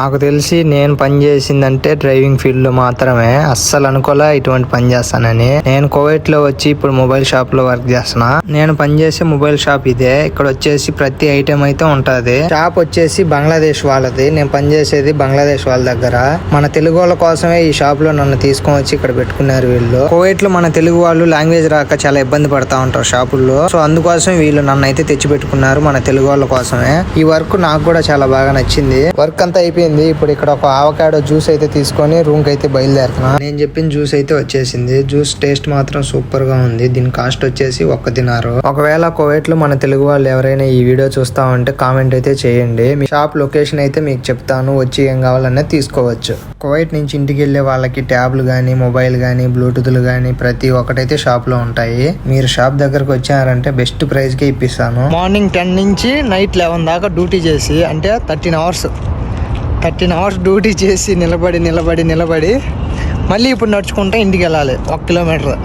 నాకు తెలిసి నేను పని చేసిందంటే డ్రైవింగ్ ఫీల్డ్ లో మాత్రమే. అస్సలు అనుకోలే ఇటువంటి పని చేస్తానని. నేను కువైట్ లో వచ్చి ఇప్పుడు మొబైల్ షాప్ లో వర్క్ చేస్తున్నా. నేను పనిచేసే మొబైల్ షాప్ ఇదే. ఇక్కడ వచ్చేసి ప్రతి ఐటెం అయితే ఉంటది. షాప్ వచ్చేసి బంగ్లాదేశ్ వాళ్ళది. నేను పనిచేసేది బంగ్లాదేశ్ వాళ్ళ దగ్గర. మన తెలుగు వాళ్ళ కోసమే ఈ షాప్ లో నన్ను తీసుకొని వచ్చి ఇక్కడ పెట్టుకున్నారు వీళ్ళు. కువైట్ లో మన తెలుగు వాళ్ళు లాంగ్వేజ్ రాక చాలా ఇబ్బంది పడతా ఉంటారు షాపుల్లో. సో అందుకోసం వీళ్ళు నన్ను అయితే తెచ్చి పెట్టుకున్నారు మన తెలుగు వాళ్ళ కోసమే. ఈ వర్క్ నాకు కూడా చాలా బాగా నచ్చింది. వర్క్ అంతా అయిపోయింది. ఇప్పుడు ఇక్కడ ఒక ఆవకాడో జ్యూస్ అయితే తీసుకొని రూమ్ కి అయితే బయలుదేరుతున్నా. నేను చెప్పిన జ్యూస్ అయితే వచ్చేసింది. జ్యూస్ టేస్ట్ మాత్రం సూపర్ గా ఉంది. దీని కాస్ట్ వచ్చేసి $1 ఒకవేళ కువైట్ లో మన తెలుగు వాళ్ళు ఎవరైనా ఈ వీడియో చూస్తా ఉంటే కామెంట్ అయితే చేయండి. మీ షాప్ లొకేషన్ అయితే మీకు చెప్తాను. వచ్చి ఏం కావాలన్నా తీసుకోవచ్చు. కువైట్ నుంచి ఇంటికి వెళ్లే వాళ్ళకి ట్యాబ్లు గానీ, మొబైల్ గానీ, బ్లూటూత్లు గానీ ప్రతి ఒక్కటైతే షాప్ లో ఉంటాయి. మీరు షాప్ దగ్గరకు వచ్చారంటే బెస్ట్ ప్రైస్ కే ఇప్పిస్తాను. మార్నింగ్ 10 నుంచి నైట్ 11 దాకా డ్యూటీ చేసి, అంటే 13 అవర్స్ డ్యూటీ చేసి నిలబడి మళ్ళీ ఇప్పుడు నడుచుకుంటే ఇంటికి వెళ్ళాలి 1 కిలోమీటర్.